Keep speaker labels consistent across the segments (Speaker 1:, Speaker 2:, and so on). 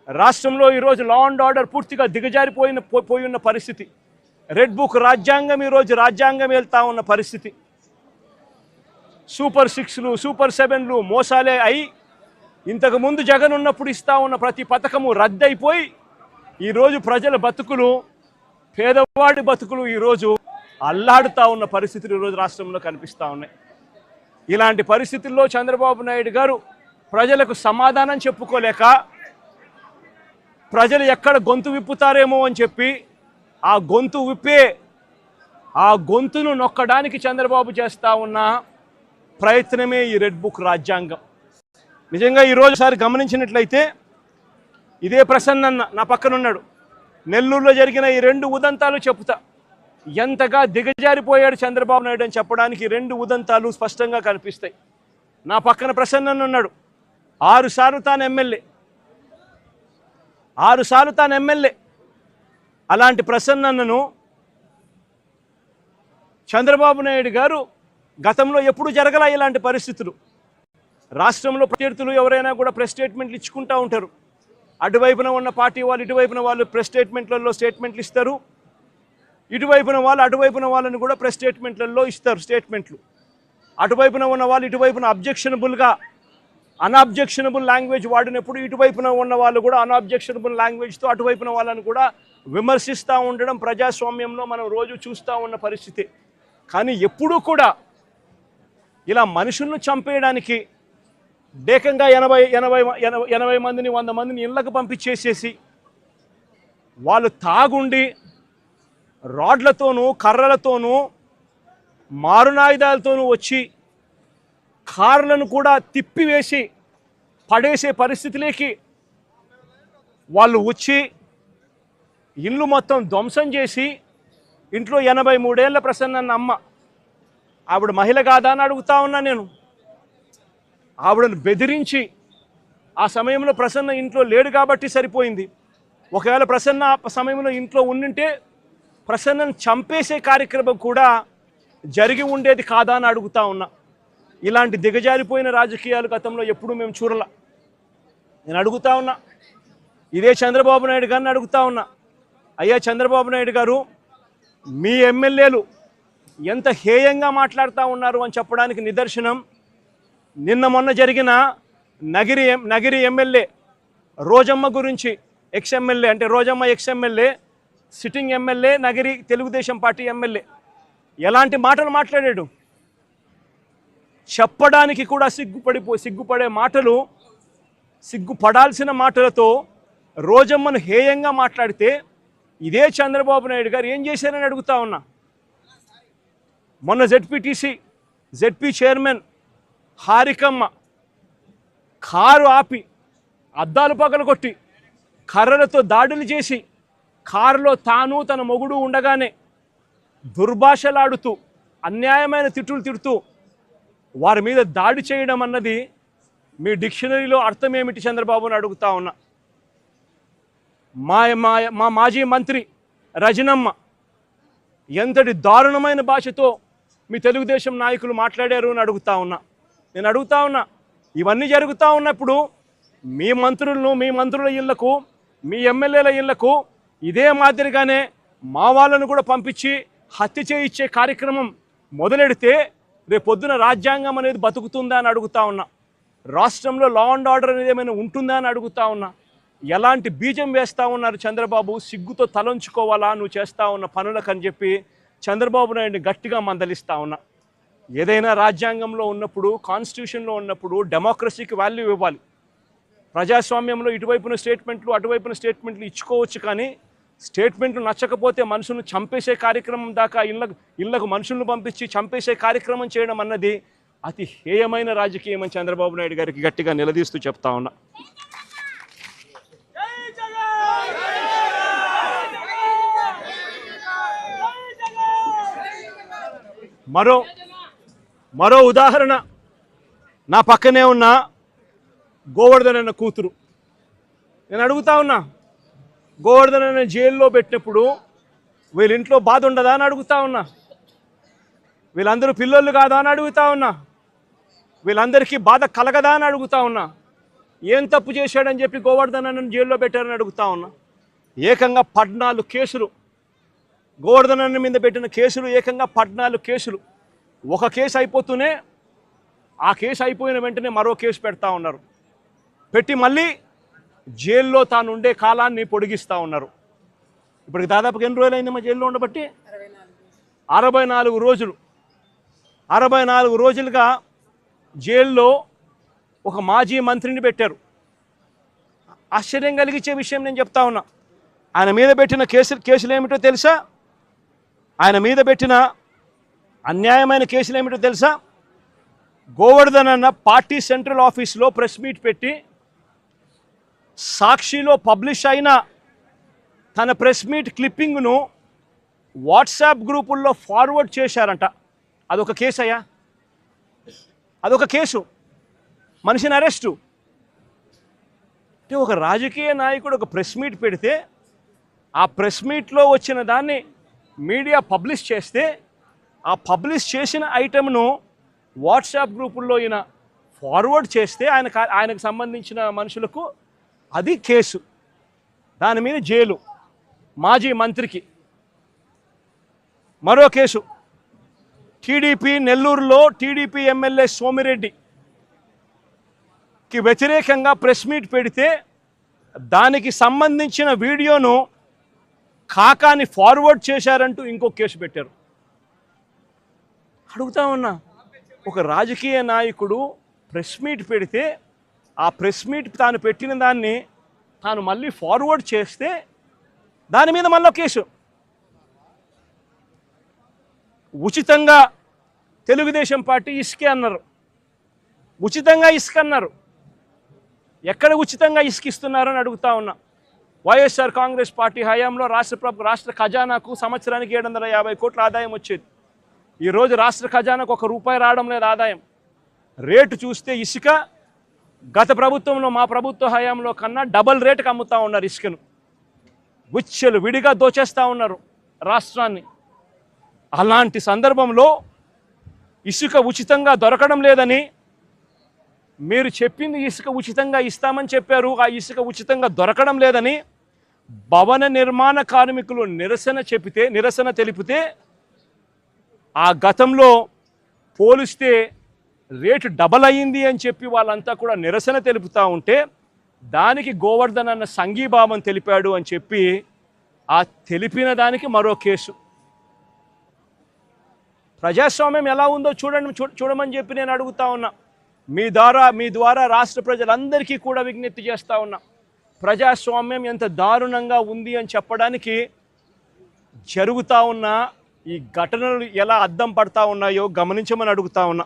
Speaker 1: రాష్ట్రంలో ఈరోజు law and order పూర్తిగా పోయి ఉన్న పరిస్థితి. రెడ్ బుక్ రాజ్యాంగం ఈరోజు రాజ్యాంగం వెళ్తా ఉన్న పరిస్థితి. సూపర్ 6లు సూపర్ 7లు మోసాలే అయి ఇంతకుముందు జగన్ ఉన్నప్పుడు ఇస్తా ఉన్న ప్రతి పథకము రద్దయిపోయి ఈరోజు ప్రజల బతుకులు, పేదవాడి బతుకులు ఈరోజు అల్లాడుతూ ఉన్న పరిస్థితులు ఈరోజు రాష్ట్రంలో కనిపిస్తూ ఉన్నాయి. ఇలాంటి పరిస్థితుల్లో చంద్రబాబు నాయుడు గారు ప్రజలకు సమాధానం చెప్పుకోలేక ప్రజలు ఎక్కడ గొంతు విప్పుతారేమో అని చెప్పి ఆ గొంతును నొక్కడానికి చంద్రబాబు చేస్తూ ఉన్న ప్రయత్నమే ఈ రెడ్ బుక్ రాజ్యాంగం. నిజంగా ఈరోజుసారి గమనించినట్లయితే ఇదే ప్రసన్న నా పక్కన ఉన్నాడు. నెల్లూరులో జరిగిన ఈ 2 ఉదంతాలు చెప్తా ఎంతగా దిగజారిపోయాడు చంద్రబాబు నాయుడు అని చెప్పడానికి 2 ఉదంతాలు స్పష్టంగా కనిపిస్తాయి. నా పక్కన ప్రసన్న ఉన్నాడు. 6 సార్లు తాను ఎమ్మెల్యే. అలాంటి ప్రసన్నను చంద్రబాబు నాయుడు గారు గతంలో ఎప్పుడు జరగలా ఇలాంటి పరిస్థితులు. రాష్ట్రంలో ప్రత్యర్థులు ఎవరైనా కూడా ప్రెస్ స్టేట్మెంట్లు ఇచ్చుకుంటూ ఉంటారు. అటువైపున ఉన్న పార్టీ వాళ్ళు ఇటువైపున వాళ్ళు ప్రెస్ స్టేట్మెంట్లలో స్టేట్మెంట్లు ఇస్తారు. ఇటువైపున వాళ్ళని కూడా ప్రెస్ స్టేట్మెంట్లలో ఇస్తారు స్టేట్మెంట్లు. అటువైపున ఉన్న వాళ్ళు ఇటువైపున అన్అబ్జెక్షనబుల్ లాంగ్వేజ్ వాడినప్పుడు ఇటువైపున ఉన్న వాళ్ళు కూడా అన్అబ్జెక్షనబుల్ లాంగ్వేజ్తో అటువైపున వాళ్ళని కూడా విమర్శిస్తూ ఉండడం ప్రజాస్వామ్యంలో మనం రోజు చూస్తూ ఉన్న పరిస్థితి. కానీ ఎప్పుడూ కూడా ఇలా మనుషులను చంపేయడానికి ఏకంగా 80 మందిని 100 మందిని ఇళ్లకు పంపించేసేసి వాళ్ళు తాగుండి రాడ్లతోనూ కర్రలతోనూ మారునాయుధాలతోనూ వచ్చి కార్లను కూడా తిప్పివేసి పడేసే పరిస్థితిలోకి వాళ్ళు వచ్చి ఇల్లు మొత్తం ధ్వంసం చేసి ఇంట్లో 83 ఏళ్ల ప్రసన్న అమ్మ, ఆవిడ మహిళ కాదా అని అడుగుతా ఉన్నా నేను. ఆవిడను బెదిరించి ఆ సమయంలో ప్రసన్న ఇంట్లో లేడు కాబట్టి సరిపోయింది. ఒకవేళ ప్రసన్న ఆ సమయంలో ఇంట్లో ఉండింటే ప్రసన్నను చంపేసే కార్యక్రమం కూడా జరిగి ఉండేది కాదా అని అడుగుతా ఉన్నా. ఇలాంటి దిగజారిపోయిన రాజకీయాలు గతంలో ఎప్పుడూ మేము చూడలా. నేను అడుగుతా ఉన్నా, ఇదే చంద్రబాబు నాయుడు గారిని అడుగుతా ఉన్నా, అయ్యా చంద్రబాబు నాయుడు గారు, మీ ఎమ్మెల్యేలు ఎంత హేయంగా మాట్లాడుతూ ఉన్నారు అని చెప్పడానికి నిదర్శనం మొన్న జరిగిన నగిరి ఎమ్మెల్యే రోజమ్మ గురించి, ఎక్స్ఎమ్మెల్యే అంటే Rojamma ex MLA, sitting MLA, Nagiri Telugu Desam party MLA ఎలాంటి మాటలు మాట్లాడాడు. చెప్పడానికి కూడా సిగ్గుపడే మాటలు, సిగ్గుపడాల్సిన మాటలతో రోజమ్మను హేయంగా మాట్లాడితే ఇదే చంద్రబాబు నాయుడు గారు ఏం చేశారని అడుగుతా ఉన్నా. మొన్న జెడ్పీ చైర్మన్ హారికమ్మ కారు ఆపి అద్దాలు పగలగొట్టి కర్రలతో దాడులు చేసి కారులో తాను తన మొగుడు ఉండగానే దుర్భాషలాడుతూ అన్యాయమైన తిట్టుతూ వారి మీద దాడి చేయడం అన్నది మీ డిక్షనరీలో అర్థం ఏమిటి చంద్రబాబుని అడుగుతా ఉన్నా. మా మాజీ మంత్రి రజనమ్మ ఎంతటి దారుణమైన భాషతో మీ తెలుగుదేశం నాయకులు మాట్లాడారు అని అడుగుతా ఉన్నా. నేను అడుగుతా ఉన్నా, ఇవన్నీ జరుగుతూ ఉన్నప్పుడు మీ మంత్రుల ఇళ్లకు, మీ ఎమ్మెల్యేల ఇళ్లకు ఇదే మాదిరిగానే మా వాళ్ళను కూడా పంపించి హత్య చేయించే కార్యక్రమం మొదలెడితే రేపొద్దున రాజ్యాంగం అనేది బతుకుతుందా అని అడుగుతా ఉన్నా. రాష్ట్రంలో లా అండ్ ఆర్డర్ అనేది ఏమైనా ఉంటుందా అని అడుగుతా ఉన్నా. ఎలాంటి బీజం వేస్తూ ఉన్నారు చంద్రబాబు, సిగ్గుతో తలంచుకోవాలా నువ్వు చేస్తూ ఉన్న పనులకు అని చెప్పి చంద్రబాబు నాయుడిని గట్టిగా మందలిస్తూ ఉన్నా. ఏదైనా రాజ్యాంగంలో ఉన్నప్పుడు, కాన్స్టిట్యూషన్లో ఉన్నప్పుడు డెమోక్రసీకి వాల్యూ ఇవ్వాలి. ప్రజాస్వామ్యంలో ఇటువైపున స్టేట్మెంట్లు అటువైపున స్టేట్మెంట్లు ఇచ్చుకోవచ్చు, కానీ స్టేట్మెంట్లు నచ్చకపోతే మనుషులను చంపేసే కార్యక్రమం దాకా ఇళ్లకు మనుషులను పంపించి చంపేసే కార్యక్రమం చేయడం అన్నది అతి హేయమైన రాజకీయం అని చంద్రబాబు నాయుడు గారికి గట్టిగా నిలదీస్తూ చెప్తా ఉన్నా. మరో ఉదాహరణ, నా పక్కనే ఉన్న గోవర్ధన్ అన్న కూతురు. నేను అడుగుతా ఉన్నా, గోవర్ధన్ అన్న జైల్లో పెట్టినప్పుడు వీళ్ళ ఇంట్లో బాధ ఉండదా అని అడుగుతా ఉన్నా. వీళ్ళందరూ పిల్లలు కాదా అని అడుగుతా ఉన్నా. వీళ్ళందరికీ బాధ కలగదా అని అడుగుతా ఉన్నా. ఏం తప్పు చేశాడని చెప్పి గోవర్ధన్ అన్నను జైల్లో పెట్టారని అడుగుతా ఉన్నా. ఏకంగా 14 కేసులు, గోవర్ధన్ అన్న మీద పెట్టిన కేసులు ఏకంగా 14 కేసులు. ఒక కేసు అయిపోతూనే ఆ కేసు అయిపోయిన వెంటనే మరో కేసు పెడతా ఉన్నారు. పెట్టి మళ్ళీ జైల్లో తాను ఉండే కాలాన్ని పొడిగిస్తూ ఉన్నారు. ఇప్పటికి దాదాపుగా ఎన్ని రోజులు అయింది మా జైల్లో ఉండబట్టి? 64 రోజులు. 64 రోజులుగా జైల్లో ఒక మాజీ మంత్రిని పెట్టారు. ఆశ్చర్యం కలిగించే విషయం నేను చెప్తా ఉన్నా. ఆయన మీద పెట్టిన కేసులు ఏమిటో తెలుసా? ఆయన మీద పెట్టిన అన్యాయమైన కేసులు ఏమిటో తెలుసా? గోవర్ధన్ అన్న పార్టీ సెంట్రల్ ఆఫీస్లో ప్రెస్ మీట్ పెట్టి సాక్షిలో పబ్లిష్ అయిన తన ప్రెస్ మీట్ క్లిప్పింగ్ను వాట్సాప్ గ్రూపుల్లో ఫార్వర్డ్ చేశారంట. అదొక కేసు అయ్యా, అదొక కేసు. మనిషిని అరెస్టు. అంటే ఒక రాజకీయ నాయకుడు ఒక ప్రెస్ మీట్ పెడితే ఆ ప్రెస్ మీట్లో వచ్చిన దాన్ని మీడియా పబ్లిష్ చేస్తే ఆ పబ్లిష్ చేసిన ఐటెంను వాట్సాప్ గ్రూపుల్లో ఈయన ఫార్వర్డ్ చేస్తే ఆయనకు సంబంధించిన మనుషులకు అది కేసు. దాని మీద జైలు. మాజీ మంత్రికి మరో కేసు. టీడీపీ నెల్లూరులో టీడీపీ ఎమ్మెల్యే సోమిరెడ్డికి వ్యతిరేకంగా ప్రెస్ మీట్ పెడితే దానికి సంబంధించిన వీడియోను కాకాని ఫార్వర్డ్ చేశారంటూ ఇంకో కేసు పెట్టారు. అడుగుతా ఉన్నా, ఒక రాజకీయ నాయకుడు ప్రెస్ మీట్ పెడితే ఆ ప్రెస్ మీట్ తాను పెట్టిన దాన్ని తాను మళ్ళీ ఫార్వర్డ్ చేస్తే దాని మీద మళ్ళీ కేసు. ఉచితంగా తెలుగుదేశం పార్టీ ఇసుకే అన్నారు. ఉచితంగా ఇసుక అన్నారు. ఎక్కడ ఉచితంగా ఇసుకిస్తున్నారని అడుగుతా ఉన్నా. వైఎస్ఆర్ కాంగ్రెస్ పార్టీ హయాంలో రాష్ట్ర ఖజానాకు సంవత్సరానికి 750 కోట్ల ఆదాయం వచ్చేది. ఈరోజు రాష్ట్ర ఖజానాకు ₹1 రావడం లేదు ఆదాయం. రేటు చూస్తే ఇసుక గత ప్రభుత్వంలో మా ప్రభుత్వ హయాంలో కన్నా డబల్ రేటుకి అమ్ముతూ ఉన్నారు ఇసుకను. గుచ్చెలు విడిగా దోచేస్తూ ఉన్నారు రాష్ట్రాన్ని. అలాంటి సందర్భంలో ఇసుక ఉచితంగా దొరకడం లేదని, మీరు చెప్పింది ఇసుక ఉచితంగా ఇస్తామని చెప్పారు, ఆ ఇసుక ఉచితంగా దొరకడం లేదని భవన నిర్మాణ కార్మికులు నిరసన తెలిపితే ఆ గతంలో పోలిస్తే రేటు డబల్ అయ్యింది అని చెప్పి వాళ్ళంతా కూడా నిరసన తెలుపుతూ ఉంటే దానికి గోవర్ధన్ అన్న సంఘీభావం తెలిపాడు అని చెప్పి ఆ తెలిపిన దానికి మరో కేసు. ప్రజాస్వామ్యం ఎలా ఉందో చూడమని చెప్పి నేను అడుగుతా ఉన్నా. మీ ద్వారా రాష్ట్ర ప్రజలందరికీ కూడా విజ్ఞప్తి చేస్తూ ఉన్నా. ప్రజాస్వామ్యం ఎంత దారుణంగా ఉంది అని చెప్పడానికి జరుగుతూ ఉన్న ఈ ఘటనలు ఎలా అద్దం పడతా ఉన్నాయో గమనించమని అడుగుతా ఉన్నా.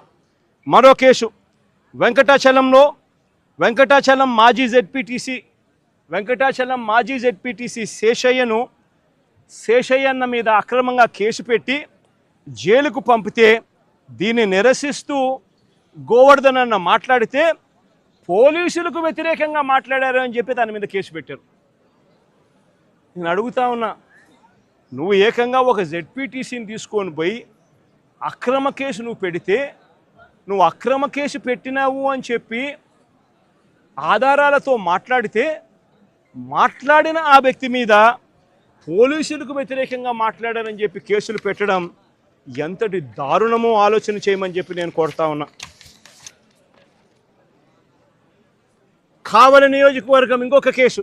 Speaker 1: మరో కేసు వెంకటాచలం మాజీ జెడ్పీటీసీ శేషయ్యన్న మీద అక్రమంగా కేసు పెట్టి జైలుకు పంపితే దీన్ని నిరసిస్తూ గోవర్ధన్ అన్న మాట్లాడితే పోలీసులకు వ్యతిరేకంగా మాట్లాడారు అని చెప్పి దాని మీద కేసు పెట్టారు. నేను అడుగుతా ఉన్నా, నువ్వు ఏకంగా ఒక జెడ్పీటీసీని తీసుకొని పోయి అక్రమ కేసు నువ్వు పెడితే, నువ్వు అక్రమ కేసు పెట్టినావు అని చెప్పి ఆధారాలతో మాట్లాడిన ఆ వ్యక్తి మీద పోలీసులకు వ్యతిరేకంగా మాట్లాడారని చెప్పి కేసులు పెట్టడం ఎంతటి దారుణమో ఆలోచన చేయమని చెప్పి నేను కోరుతా ఉన్నా. కావలి నియోజకవర్గం ఇంకొక కేసు.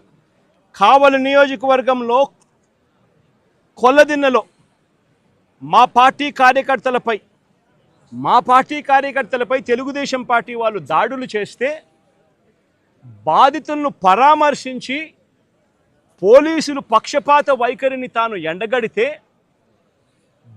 Speaker 1: కావలి నియోజకవర్గంలో కొల్లదిన్నెలో మా పార్టీ కార్యకర్తలపై తెలుగుదేశం పార్టీ వాళ్ళు దాడులు చేస్తే బాధితులను పరామర్శించి పోలీసులు పక్షపాత వైఖరిని తాను ఎండగడితే